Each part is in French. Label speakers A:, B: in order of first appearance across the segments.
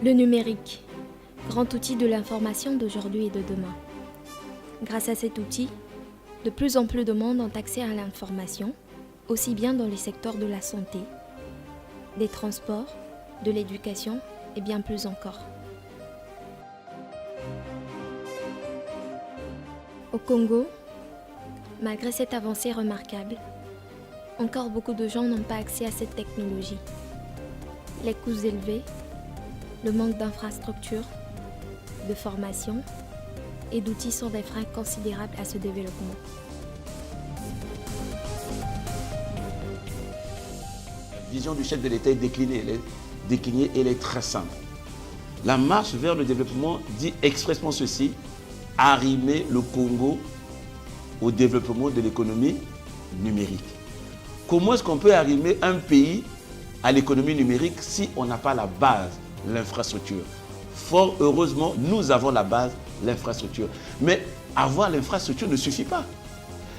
A: Le numérique, grand outil de l'information d'aujourd'hui et de demain. Grâce à cet outil, de plus en plus de monde ont accès à l'information, aussi bien dans les secteurs de la santé, des transports, de l'éducation et bien plus encore. Au Congo, malgré cette avancée remarquable, encore beaucoup de gens n'ont pas accès à cette technologie. Les coûts élevés, le manque d'infrastructures, de formation et d'outils sont des freins considérables à ce développement.
B: La vision du chef de l'État est déclinée, et elle est très simple. La marche vers le développement dit expressément ceci: arrimer le Congo au développement de l'économie numérique. Comment est-ce qu'on peut arrimer un pays à l'économie numérique si on n'a pas la base, l'infrastructure? Fort heureusement, nous avons la base, l'infrastructure. Mais avoir l'infrastructure ne suffit pas.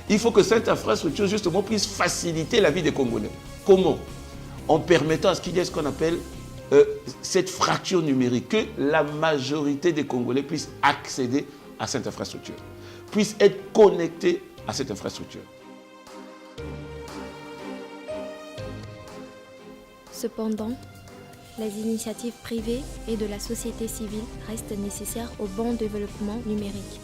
B: Il faut que cette infrastructure, justement, puisse faciliter la vie des Congolais. Comment? En permettant à ce qu'il y ait ce qu'on appelle cette fracture numérique, que la majorité des Congolais puissent accéder à cette infrastructure, puissent être connectés à cette infrastructure.
A: Cependant, les initiatives privées et de la société civile restent nécessaires au bon développement numérique.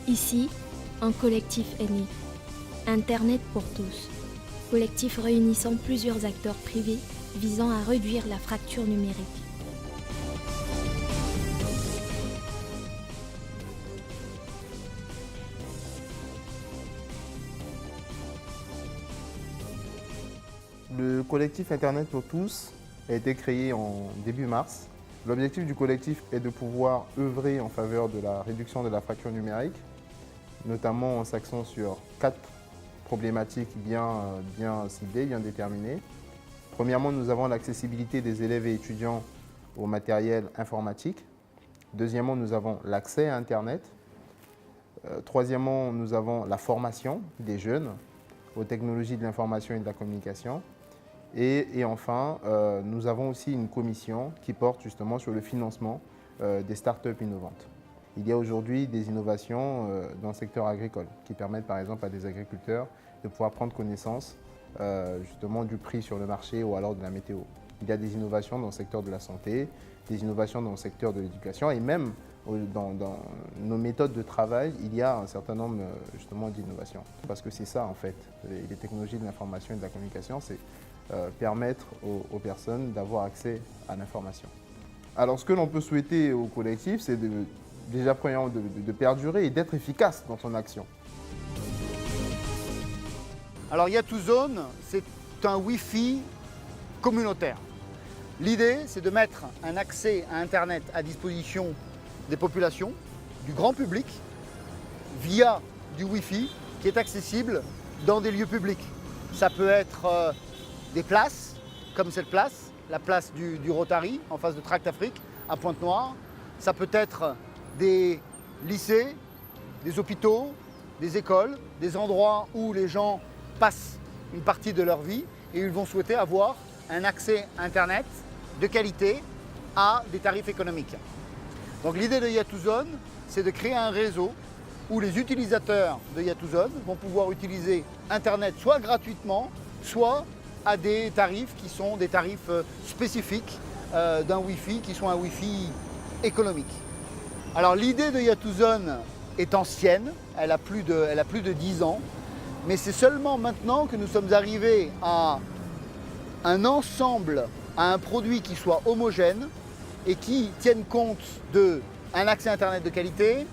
A: Ici, un collectif est né, Internet pour tous, collectif réunissant plusieurs acteurs privés visant à réduire la fracture numérique.
C: Le collectif Internet pour tous a été créé en début mars. L'objectif du collectif est de pouvoir œuvrer en faveur de la réduction de la fracture numérique, notamment en s'axant sur 4 problématiques bien ciblées, bien déterminées. Premièrement, nous avons l'accessibilité des élèves et étudiants au matériel informatique. Deuxièmement, nous avons l'accès à Internet. Troisièmement, nous avons la formation des jeunes aux technologies de l'information et de la communication. Et enfin, nous avons aussi une commission qui porte justement sur le financement des startups innovantes. Il y a aujourd'hui des innovations dans le secteur agricole qui permettent par exemple à des agriculteurs de pouvoir prendre connaissance justement du prix sur le marché ou alors de la météo. Il y a des innovations dans le secteur de la santé, des innovations dans le secteur de l'éducation et même dans nos méthodes de travail, il y a un certain nombre justement d'innovations. Parce que c'est ça en fait, les technologies de l'information et de la communication, c'est permettre aux personnes d'avoir accès à l'information. Alors ce que l'on peut souhaiter au collectif, c'est déjà premièrement de perdurer et d'être efficace dans son action.
D: Alors Yatuzone, c'est un Wi-Fi communautaire. L'idée, c'est de mettre un accès à Internet à disposition des populations, du grand public, via du Wi-Fi qui est accessible dans des lieux publics. Ça peut être des places, comme cette place, la place du Rotary, en face de Tract Afrique, à Pointe-Noire. Ça peut être des lycées, des hôpitaux, des écoles, des endroits où les gens passent une partie de leur vie et ils vont souhaiter avoir un accès Internet de qualité à des tarifs économiques. Donc l'idée de Yatuzone, c'est de créer un réseau où les utilisateurs de Yatuzone vont pouvoir utiliser Internet soit gratuitement, soit à des tarifs qui sont des tarifs spécifiques d'un Wi-Fi, qui sont un Wi-Fi économique. Alors l'idée de Yatuzone est ancienne, elle a plus de 10 ans, mais c'est seulement maintenant que nous sommes arrivés à un ensemble, à un produit qui soit homogène et qui tienne compte d'un accès Internet de qualité,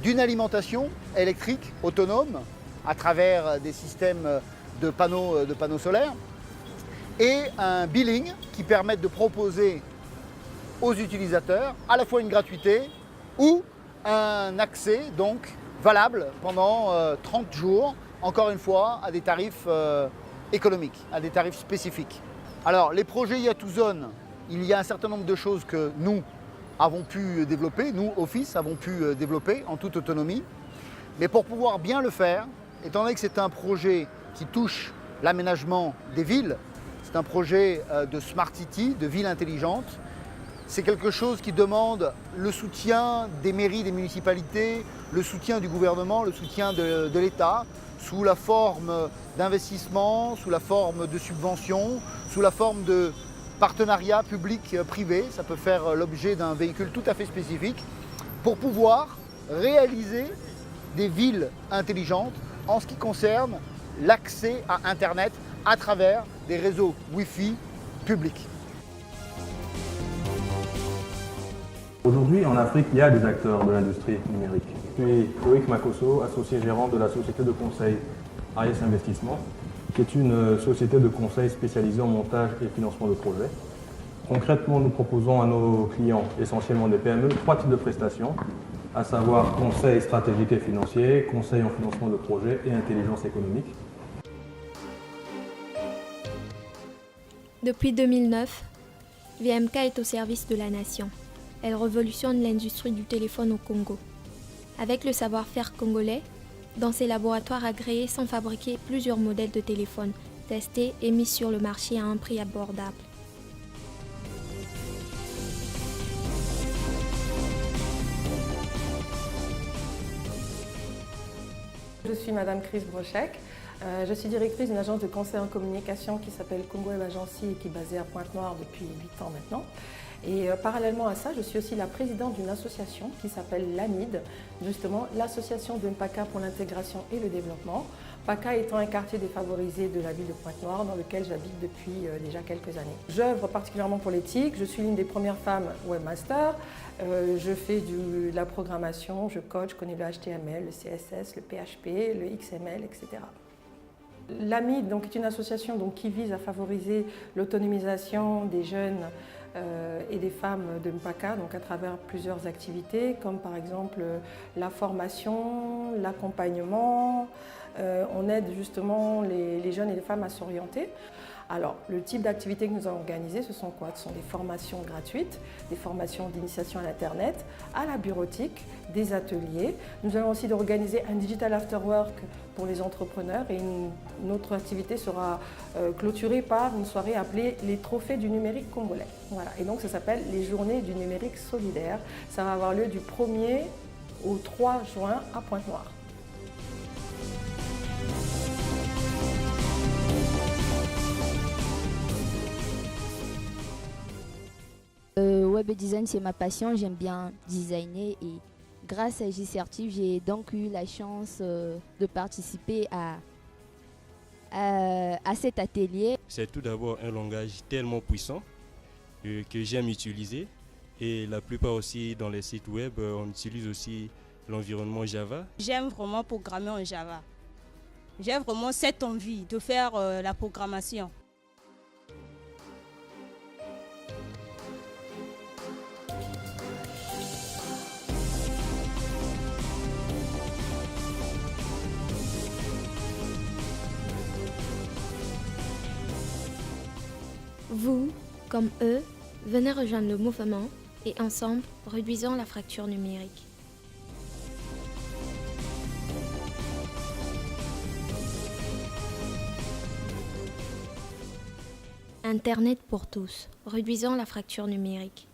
D: d'une alimentation électrique autonome à travers des systèmes de panneaux solaires et un billing qui permette de proposer aux utilisateurs à la fois une gratuité ou un accès donc valable pendant 30 jours, encore une fois, à des tarifs économiques, à des tarifs spécifiques. Alors, les projets Yatuzone, il y a un certain nombre de choses que nous avons pu développer, nous, Office, avons pu développer en toute autonomie. Mais pour pouvoir bien le faire, étant donné que c'est un projet qui touche l'aménagement des villes, C'est un projet de Smart City, de ville intelligente. C'est quelque chose qui demande le soutien des mairies, des municipalités, le soutien du gouvernement, le soutien de l'État, sous la forme d'investissement, sous la forme de subventions, sous la forme de partenariats publics-privés. Ça peut faire l'objet d'un véhicule tout à fait spécifique pour pouvoir réaliser des villes intelligentes en ce qui concerne l'accès à Internet à travers des réseaux Wi-Fi publics.
E: Aujourd'hui, en Afrique, il y a des acteurs de l'industrie numérique. Je suis Loïc Makosso, associé gérant de la société de conseil Ariès Investissement, qui est une société de conseil spécialisée en montage et financement de projets. Concrètement, nous proposons à nos clients, essentiellement des PME, 3 types de prestations, à savoir conseil stratégique et financier, conseil en financement de projets et intelligence économique.
A: Depuis 2009, VMK est au service de la nation. Elle révolutionne l'industrie du téléphone au Congo. Avec le savoir-faire congolais, dans ses laboratoires agréés sont fabriqués plusieurs modèles de téléphones, testés et mis sur le marché à un prix abordable.
F: Je suis Madame Chris Brochek. Je suis directrice d'une agence de conseil en communication qui s'appelle Congo Web Agency et qui est basée à Pointe-Noire depuis 8 ans maintenant. Et parallèlement à ça, je suis aussi la présidente d'une association qui s'appelle l'AMID, justement l'association de Mpaka pour l'intégration et le développement. Mpaka étant un quartier défavorisé de la ville de Pointe-Noire dans lequel j'habite depuis déjà quelques années. J'œuvre particulièrement pour l'éthique, je suis l'une des premières femmes webmaster, je fais de la programmation, je coach, je connais le HTML, le CSS, le PHP, le XML, etc. L'AMID est une association qui vise à favoriser l'autonomisation des jeunes et des femmes de Mpaka à travers plusieurs activités comme par exemple la formation, l'accompagnement. On aide justement les jeunes et les femmes à s'orienter. Alors, le type d'activités que nous avons organisées, ce sont quoi? Ce sont des formations gratuites, des formations d'initiation à l'Internet, à la bureautique, des ateliers. Nous allons aussi organiser un Digital After Work pour les entrepreneurs et une autre activité sera clôturée par une soirée appelée les Trophées du numérique congolais. Voilà. Et donc, ça s'appelle les Journées du numérique solidaire. Ça va avoir lieu du 1er au 3 juin à Pointe-Noire.
G: Web design, c'est ma passion, j'aime bien designer et grâce à J-Certif, j'ai donc eu la chance de participer à cet atelier.
H: C'est tout d'abord un langage tellement puissant que j'aime utiliser et la plupart aussi dans les sites web, on utilise aussi l'environnement Java.
I: J'aime vraiment programmer en Java. J'ai vraiment cette envie de faire la programmation.
A: Vous, comme eux, venez rejoindre le mouvement et ensemble, réduisons la fracture numérique. Internet pour tous, réduisons la fracture numérique.